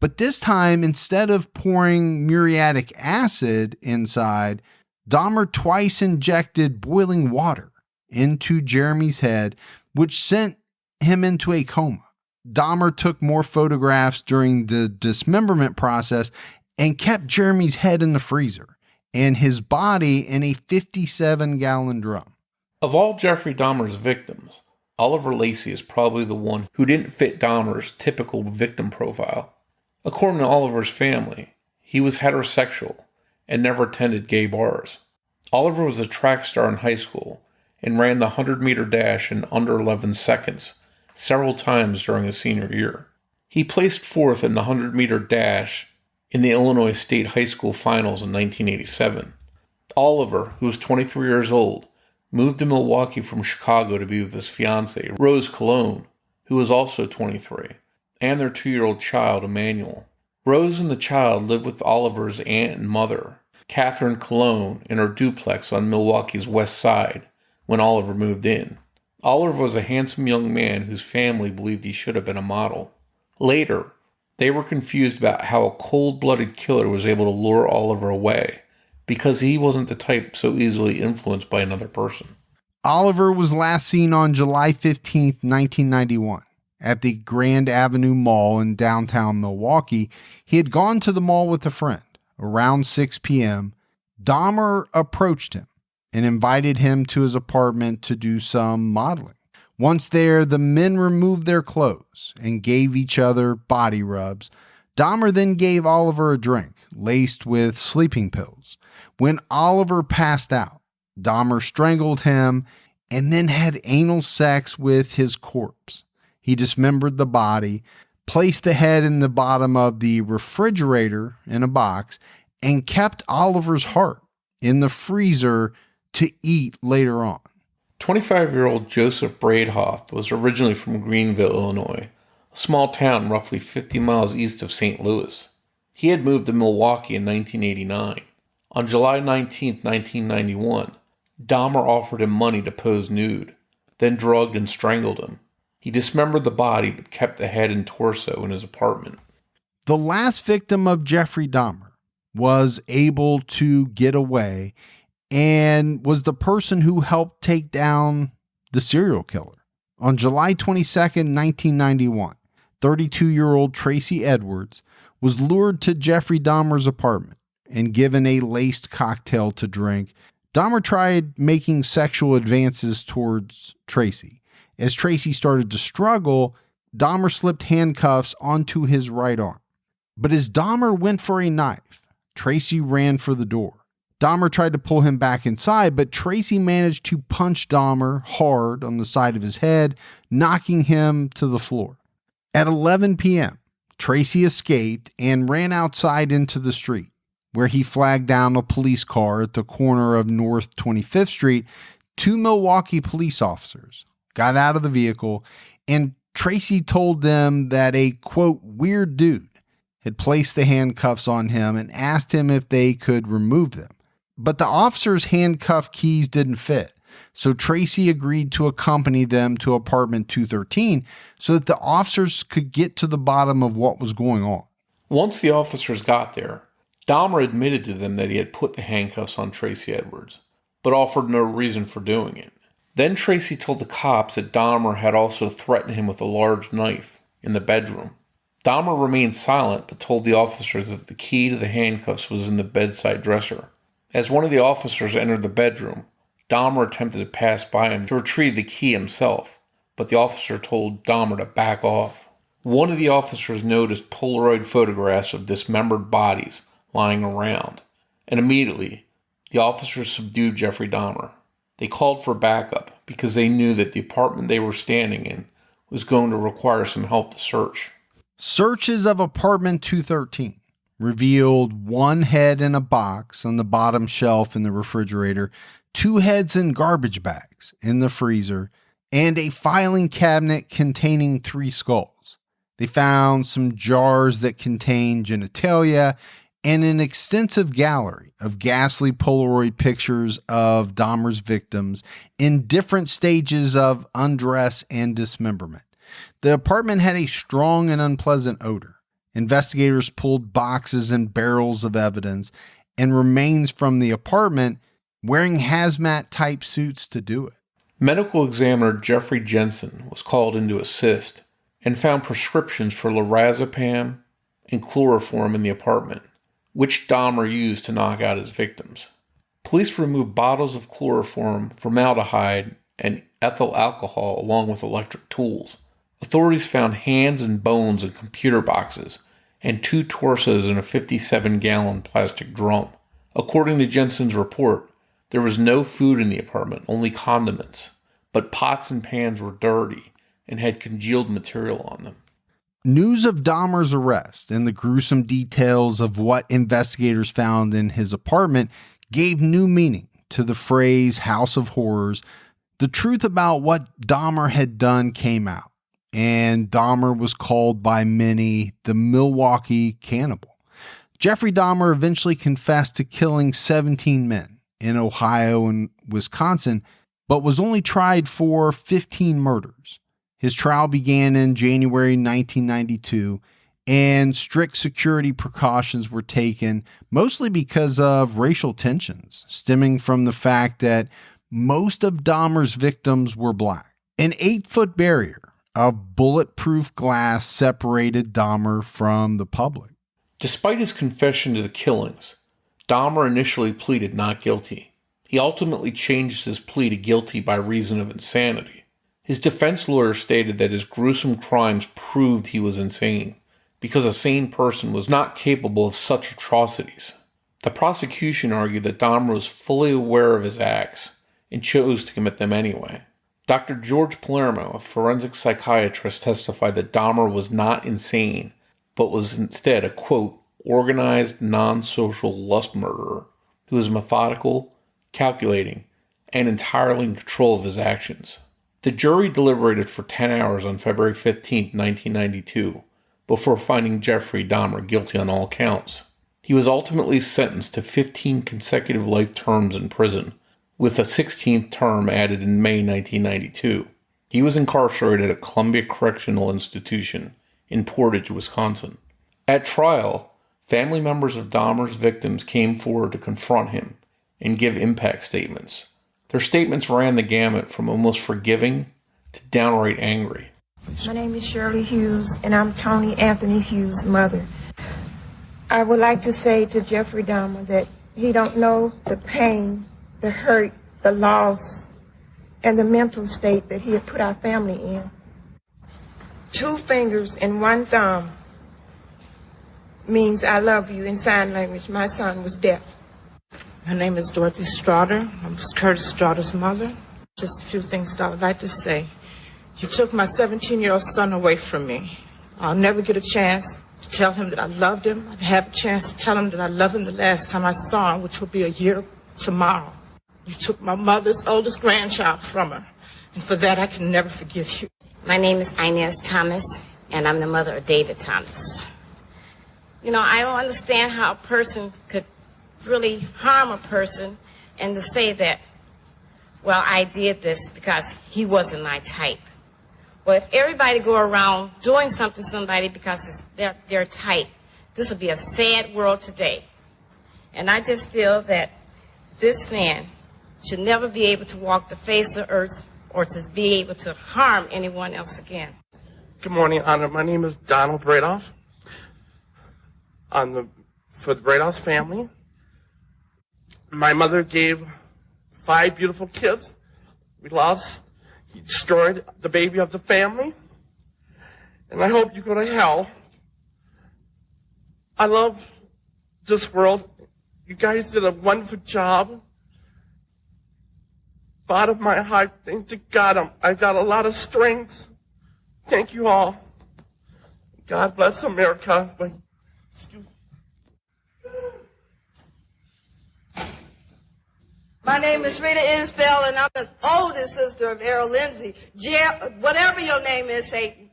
but this time, instead of pouring muriatic acid inside, Dahmer twice injected boiling water into Jeremy's head, which sent him into a coma. Dahmer took more photographs during the dismemberment process and kept Jeremy's head in the freezer and his body in a 57-gallon drum. Of all Jeffrey Dahmer's victims, Oliver Lacey is probably the one who didn't fit Dahmer's typical victim profile. According to Oliver's family, he was heterosexual and never attended gay bars. Oliver was a track star in high school and ran the 100-meter dash in under 11 seconds several times during his senior year. He placed 4th in the 100-meter dash in the Illinois State High School Finals in 1987. Oliver, who was 23 years old, moved to Milwaukee from Chicago to be with his fiancée, Rose Colon, who was also 23. and their 2-year-old child, Emmanuel. Rose and the child lived with Oliver's aunt and mother, Catherine Cologne, in her duplex on Milwaukee's west side when Oliver moved in. Oliver was a handsome young man whose family believed he should have been a model. Later, they were confused about how a cold-blooded killer was able to lure Oliver away, because he wasn't the type so easily influenced by another person. Oliver was last seen on July 15, 1991, at the Grand Avenue Mall in downtown Milwaukee. He had gone to the mall with a friend. Around 6 p.m., Dahmer approached him and invited him to his apartment to do some modeling. Once there, the men removed their clothes and gave each other body rubs. Dahmer then gave Oliver a drink laced with sleeping pills. When Oliver passed out, Dahmer strangled him and then had anal sex with his corpse. He dismembered the body, placed the head in the bottom of the refrigerator in a box, and kept Oliver's heart in the freezer to eat later on. 25-year-old Joseph Bradehoft was originally from Greenville, Illinois, a small town roughly 50 miles east of St. Louis. He had moved to Milwaukee in 1989. On July 19, 1991, Dahmer offered him money to pose nude, then drugged and strangled him. He dismembered the body but kept the head and torso in his apartment. The last victim of Jeffrey Dahmer was able to get away and was the person who helped take down the serial killer. On July 22nd, 1991, 32-year-old Tracy Edwards was lured to Jeffrey Dahmer's apartment and given a laced cocktail to drink. Dahmer tried making sexual advances towards Tracy. As Tracy started to struggle, Dahmer slipped handcuffs onto his right arm. But as Dahmer went for a knife, Tracy ran for the door. Dahmer tried to pull him back inside, but Tracy managed to punch Dahmer hard on the side of his head, knocking him to the floor. At 11 p.m., Tracy escaped and ran outside into the street, where he flagged down a police car at the corner of North 25th Street. 2 Milwaukee police officers got out of the vehicle, and Tracy told them that a, quote, weird dude had placed the handcuffs on him and asked him if they could remove them. But the officers' handcuff keys didn't fit, so Tracy agreed to accompany them to apartment 213 so that the officers could get to the bottom of what was going on. Once the officers got there, Dahmer admitted to them that he had put the handcuffs on Tracy Edwards, but offered no reason for doing it. Then Tracy told the cops that Dahmer had also threatened him with a large knife in the bedroom. Dahmer remained silent, but told the officers that the key to the handcuffs was in the bedside dresser. As one of the officers entered the bedroom, Dahmer attempted to pass by him to retrieve the key himself, but the officer told Dahmer to back off. One of the officers noticed Polaroid photographs of dismembered bodies lying around, and immediately, the officers subdued Jeffrey Dahmer. They called for backup because they knew that the apartment they were standing in was going to require some help to search. Searches of apartment 213 revealed 1 head in a box on the bottom shelf in the refrigerator, 2 heads in garbage bags in the freezer, and a filing cabinet containing 3 skulls. They found some jars that contained genitalia and an extensive gallery of ghastly Polaroid pictures of Dahmer's victims in different stages of undress and dismemberment. The apartment had a strong and unpleasant odor. Investigators pulled boxes and barrels of evidence and remains from the apartment, wearing hazmat-type suits to do it. Medical examiner Jeffrey Jensen was called in to assist and found prescriptions for lorazepam and chloroform in the apartment, which Dahmer used to knock out his victims. Police removed bottles of chloroform, formaldehyde, and ethyl alcohol along with electric tools. Authorities found hands and bones in computer boxes and 2 torsos in a 57-gallon plastic drum. According to Jensen's report, there was no food in the apartment, only condiments, but pots and pans were dirty and had congealed material on them. News of Dahmer's arrest and the gruesome details of what investigators found in his apartment gave new meaning to the phrase House of Horrors. The truth about what Dahmer had done came out, and Dahmer was called by many the Milwaukee Cannibal. Jeffrey Dahmer eventually confessed to killing 17 men in Ohio and Wisconsin, but was only tried for 15 murders. His trial began in January 1992, and strict security precautions were taken, mostly because of racial tensions stemming from the fact that most of Dahmer's victims were black. An 8-foot barrier of bulletproof glass separated Dahmer from the public. Despite his confession to the killings, Dahmer initially pleaded not guilty. He ultimately changed his plea to guilty by reason of insanity. His defense lawyer stated that his gruesome crimes proved he was insane, because a sane person was not capable of such atrocities. The prosecution argued that Dahmer was fully aware of his acts and chose to commit them anyway. Dr. George Palermo, a forensic psychiatrist, testified that Dahmer was not insane, but was instead a, quote, organized, non-social lust murderer who was methodical, calculating, and entirely in control of his actions. The jury deliberated for 10 hours on February 15, 1992, before finding Jeffrey Dahmer guilty on all counts. He was ultimately sentenced to 15 consecutive life terms in prison, with a 16th term added in May 1992. He was incarcerated at Columbia Correctional Institution in Portage, Wisconsin. At trial, family members of Dahmer's victims came forward to confront him and give impact statements. Their statements ran the gamut from almost forgiving to downright angry. My name is Shirley Hughes, and I'm Tony Anthony Hughes' mother. I would like to say to Jeffrey Dahmer that he don't know the pain, the hurt, the loss, and the mental state that he had put our family in. 2 fingers and 1 thumb means I love you in sign language. My son was deaf. My name is Dorothy Straughter. I'm Curtis Straughter's mother. Just a few things that I would like to say. You took my 17-year-old son away from me. I'll never get a chance to tell him that I loved him. I'd have a chance to tell him that I love him the last time I saw him, which will be a year tomorrow. You took my mother's oldest grandchild from her, and for that I can never forgive you. My name is Inez Thomas, and I'm the mother of David Thomas. You know, I don't understand how a person could really harm a person and to say that, well, I did this because he wasn't my type. Well, if everybody go around doing something to somebody because they're type, this would be a sad world today. And I just feel that this man should never be able to walk the face of earth or to be able to harm anyone else again. Good morning, Honor. My name is Donald Bradoff. For the Bradoff family, my mother gave 5 beautiful kids. He destroyed the baby of the family. And I hope you go to hell. I love this world. You guys did a wonderful job. Bottom of my heart, thank to God, I've got a lot of strength. Thank you all. God bless America. My name is Rita Isbell, and I'm the oldest sister of Errol Lindsay. Whatever your name is, Satan.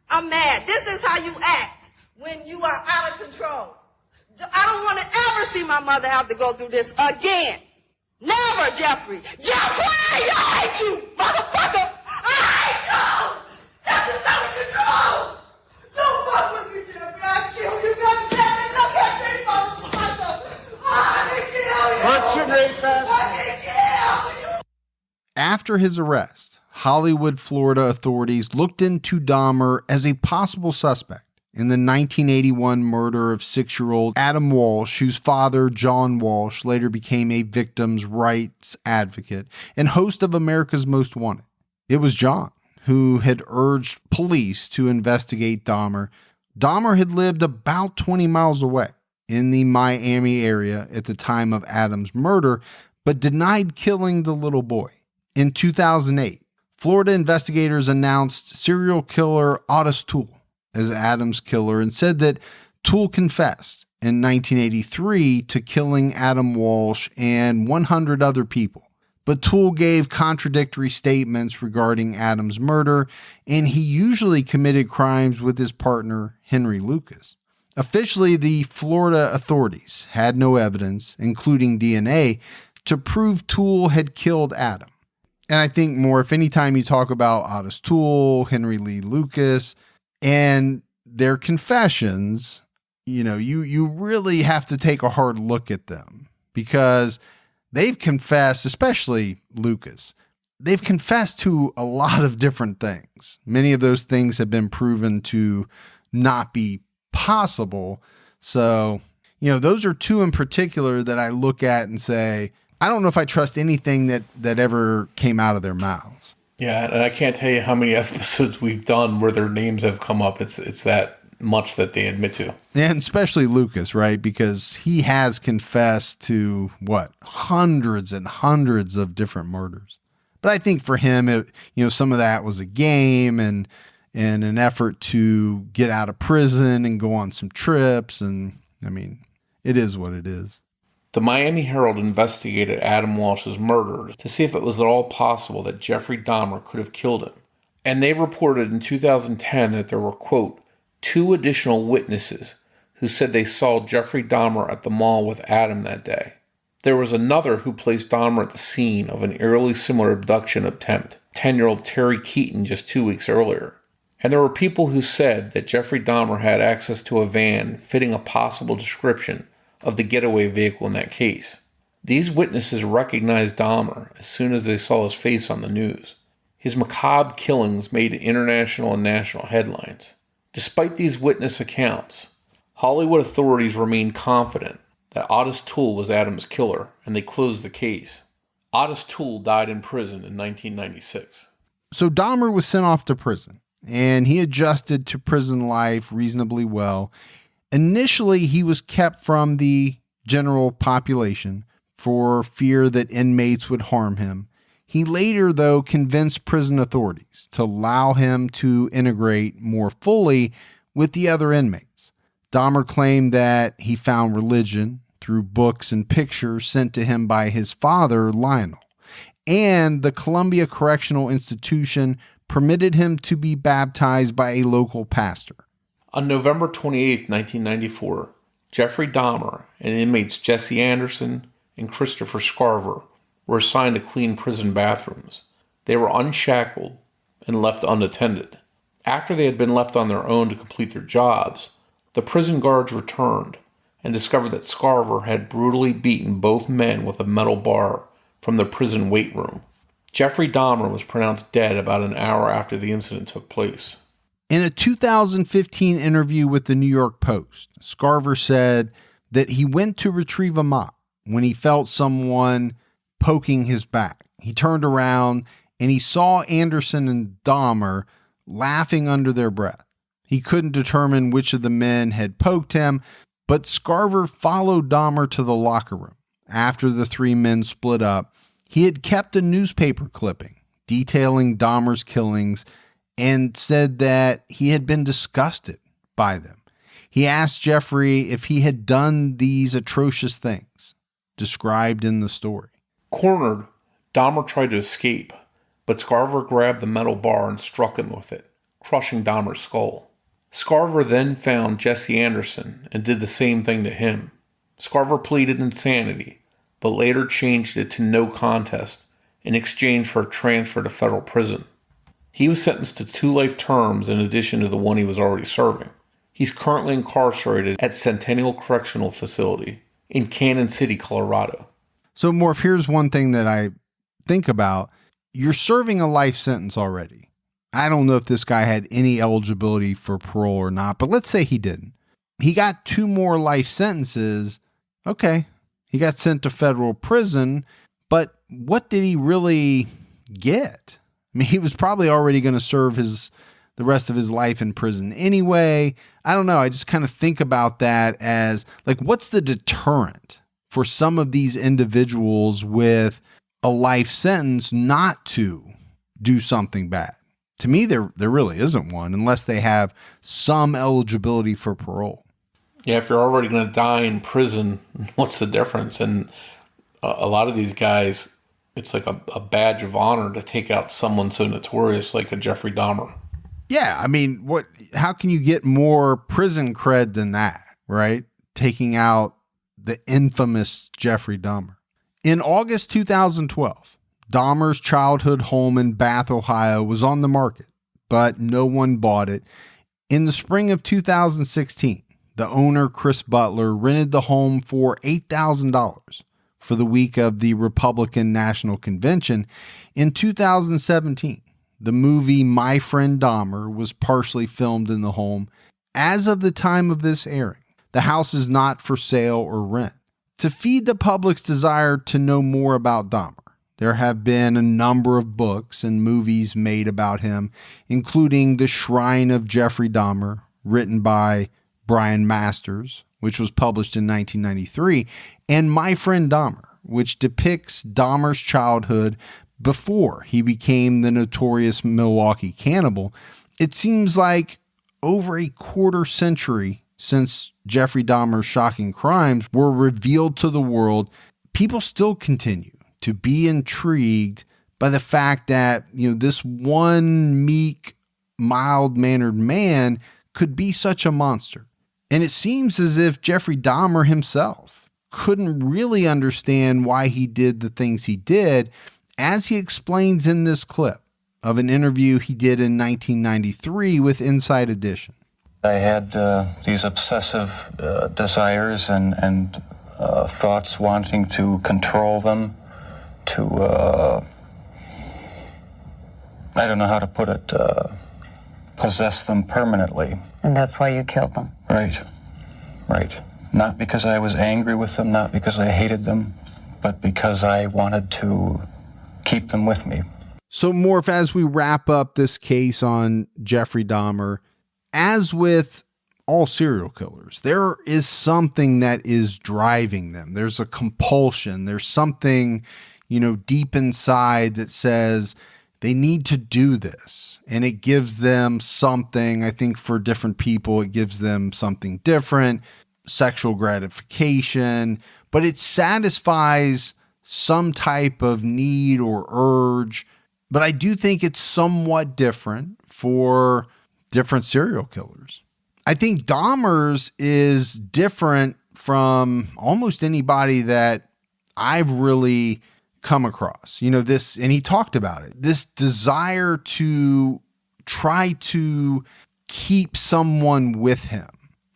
I'm mad. This is how you act when you are out of control. I don't want to ever see my mother have to go through this again. Never, Jeffrey. Jeffrey, I hate you, motherfucker. I hate you. This is out of control. Don't fuck with me, Jeffrey. I'll kill you. God damn it. Look at me, motherfucker. I can kill you. What's your name, fast? After his arrest, Hollywood, Florida authorities looked into Dahmer as a possible suspect in the 1981 murder of 6-year-old Adam Walsh, whose father, John Walsh, later became a victims' rights advocate and host of America's Most Wanted. It was John who had urged police to investigate Dahmer. Dahmer had lived about 20 miles away in the Miami area at the time of Adam's murder, but denied killing the little boy. In 2008, Florida investigators announced serial killer Otis Toole as Adam's killer and said that Toole confessed in 1983 to killing Adam Walsh and 100 other people. but Toole gave contradictory statements regarding Adam's murder, and he usually committed crimes with his partner, Henry Lucas. Officially, the Florida authorities had no evidence, including DNA, to prove Toole had killed Adam. And I think, Morf, anytime you talk about Ottis Toole, Henry Lee Lucas, and their confessions, you really have to take a hard look at them, because they've confessed, especially Lucas, they've confessed to a lot of different things. Many of those things have been proven to not be possible. So, those are two in particular that I look at and say, I don't know if I trust anything that ever came out of their mouths. Yeah, and I can't tell you how many episodes we've done where their names have come up. It's that much that they admit to. And especially Lucas, right? Because he has confessed to, hundreds and hundreds of different murders. But I think for him, some of that was a game and an effort to get out of prison and go on some trips. And, it is what it is. The Miami Herald investigated Adam Walsh's murder to see if it was at all possible that Jeffrey Dahmer could have killed him. And they reported in 2010 that there were, quote, 2 additional witnesses who said they saw Jeffrey Dahmer at the mall with Adam that day. There was another who placed Dahmer at the scene of an eerily similar abduction attempt, 10-year-old Terry Keaton, just 2 weeks earlier. And there were people who said that Jeffrey Dahmer had access to a van fitting a possible description of the getaway vehicle in that case. These witnesses recognized Dahmer as soon as they saw his face on the news. His macabre killings made international and national headlines. Despite these witness accounts, Hollywood authorities remained confident that Ottis Toole was Adam's killer, and they closed the case. Ottis Toole died in prison in 1996. So Dahmer was sent off to prison, and he adjusted to prison life reasonably well. Initially, he was kept from the general population for fear that inmates would harm him. He later, though, convinced prison authorities to allow him to integrate more fully with the other inmates. Dahmer claimed that he found religion through books and pictures sent to him by his father, Lionel, and the Columbia Correctional Institution permitted him to be baptized by a local pastor. On November 28, 1994, Jeffrey Dahmer and inmates Jesse Anderson and Christopher Scarver were assigned to clean prison bathrooms. They were unshackled and left unattended. After they had been left on their own to complete their jobs, the prison guards returned and discovered that Scarver had brutally beaten both men with a metal bar from the prison weight room. Jeffrey Dahmer was pronounced dead about an hour after the incident took place. In a 2015 interview with the New York Post, Scarver said that he went to retrieve a mop when he felt someone poking his back. He turned around and he saw Anderson and Dahmer laughing under their breath. He couldn't determine which of the men had poked him, but Scarver followed Dahmer to the locker room. After the 3 men split up, he had kept a newspaper clipping detailing Dahmer's killings and said that he had been disgusted by them. He asked Jeffrey if he had done these atrocious things described in the story. Cornered, Dahmer tried to escape, but Scarver grabbed the metal bar and struck him with it, crushing Dahmer's skull. Scarver then found Jesse Anderson and did the same thing to him. Scarver pleaded insanity, but later changed it to no contest in exchange for a transfer to federal prison. He was sentenced to 2 life terms in addition to the one he was already serving. He's currently incarcerated at Centennial Correctional Facility in Cannon City, Colorado. So, Morf, here's one thing that I think about. You're serving a life sentence already. I don't know if this guy had any eligibility for parole or not, but let's say he didn't. He got 2 more life sentences. Okay, he got sent to federal prison, but what did he really get? I mean, he was probably already going to serve the rest of his life in prison anyway. I don't know. I just kind of think about that as like, what's the deterrent for some of these individuals with a life sentence not to do something bad? To me, there really isn't one unless they have some eligibility for parole. Yeah, if you're already going to die in prison, what's the difference? And a lot of these guys, it's like a badge of honor to take out someone so notorious like a Jeffrey Dahmer. Yeah, I mean, how can you get more prison cred than that, right? Taking out the infamous Jeffrey Dahmer. In August 2012, Dahmer's childhood home in Bath, Ohio was on the market, but no one bought it. In the spring of 2016, the owner, Chris Butler, rented the home for $8,000 for the week of the Republican National Convention. In 2017, the movie My Friend Dahmer was partially filmed in the home. As of the time of this airing, the house is not for sale or rent. To feed the public's desire to know more about Dahmer, there have been a number of books and movies made about him, including The Shrine of Jeffrey Dahmer, written by Brian Masters, which was published in 1993, and My Friend Dahmer, which depicts Dahmer's childhood before he became the notorious Milwaukee Cannibal. It seems like over a quarter century since Jeffrey Dahmer's shocking crimes were revealed to the world, people still continue to be intrigued by the fact that, this one meek, mild-mannered man could be such a monster. And it seems as if Jeffrey Dahmer himself couldn't really understand why he did the things he did, as he explains in this clip of an interview he did in 1993 with Inside Edition. I had these obsessive desires and thoughts wanting to control them, to, I don't know how to put it, possess them permanently. And that's why you killed them. Right. Not because I was angry with them, not because I hated them, but because I wanted to keep them with me. So, Morf, as we wrap up this case on Jeffrey Dahmer, as with all serial killers, there is something that is driving them. There's a compulsion. There's something, deep inside that says they need to do this. And it gives them something. I think for different people, it gives them something different, sexual gratification, but it satisfies some type of need or urge. But I do think it's somewhat different for different serial killers. I think Dahmer's is different from almost anybody that I've really come across. This, and he talked about it, this desire to try to keep someone with him.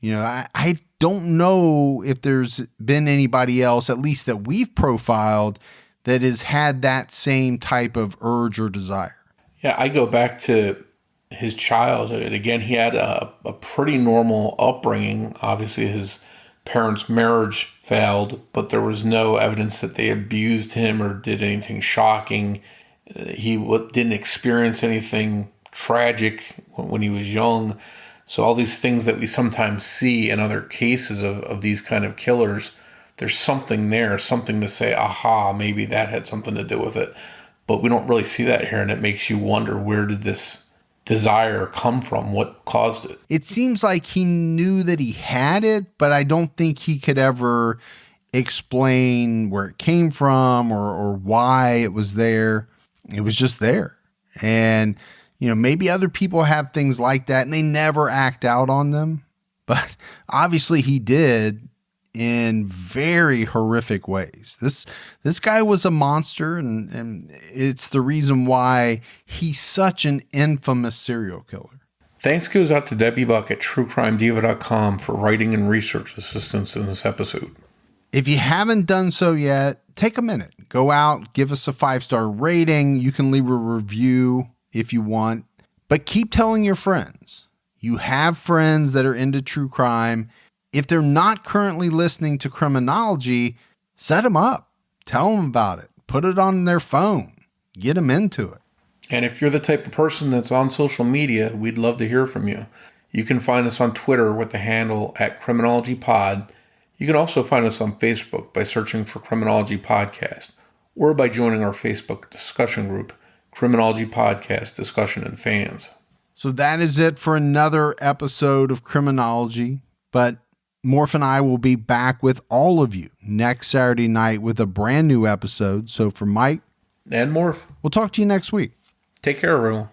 I don't know if there's been anybody else, at least that we've profiled, that has had that same type of urge or desire. Yeah, I go back to his childhood. Again, he had a pretty normal upbringing. Obviously, his parents' marriage failed, but there was no evidence that they abused him or did anything shocking. He didn't experience anything tragic when he was young. So all these things that we sometimes see in other cases of these kind of killers, there's something there, something to say, aha, maybe that had something to do with it. But we don't really see that here, and it makes you wonder, where did this desire come from? What caused it? It seems like he knew that he had it, but I don't think he could ever explain where it came from or why it was there. It was just there. And maybe other people have things like that and they never act out on them. But obviously he did in very horrific ways. This guy was a monster, and it's the reason why he's such an infamous serial killer. Thanks goes out to Debbie Buck at TrueCrimeDiva.com for writing and research assistance in this episode. If you haven't done so yet, take a minute. Go out, give us a 5-star rating. You can leave a review if you want, but keep telling your friends. You have friends that are into true crime. If they're not currently listening to Criminology, set them up. Tell them about it. Put it on their phone. Get them into it. And if you're the type of person that's on social media, we'd love to hear from you. You can find us on Twitter with the handle @CriminologyPod. You can also find us on Facebook by searching for Criminology Podcast, or by joining our Facebook discussion group, Criminology Podcast Discussion and Fans. So that is it for another episode of Criminology. But Morf and I will be back with all of you next Saturday night with a brand new episode. So for Mike, And Morf. We'll talk to you next week. Take care, everyone.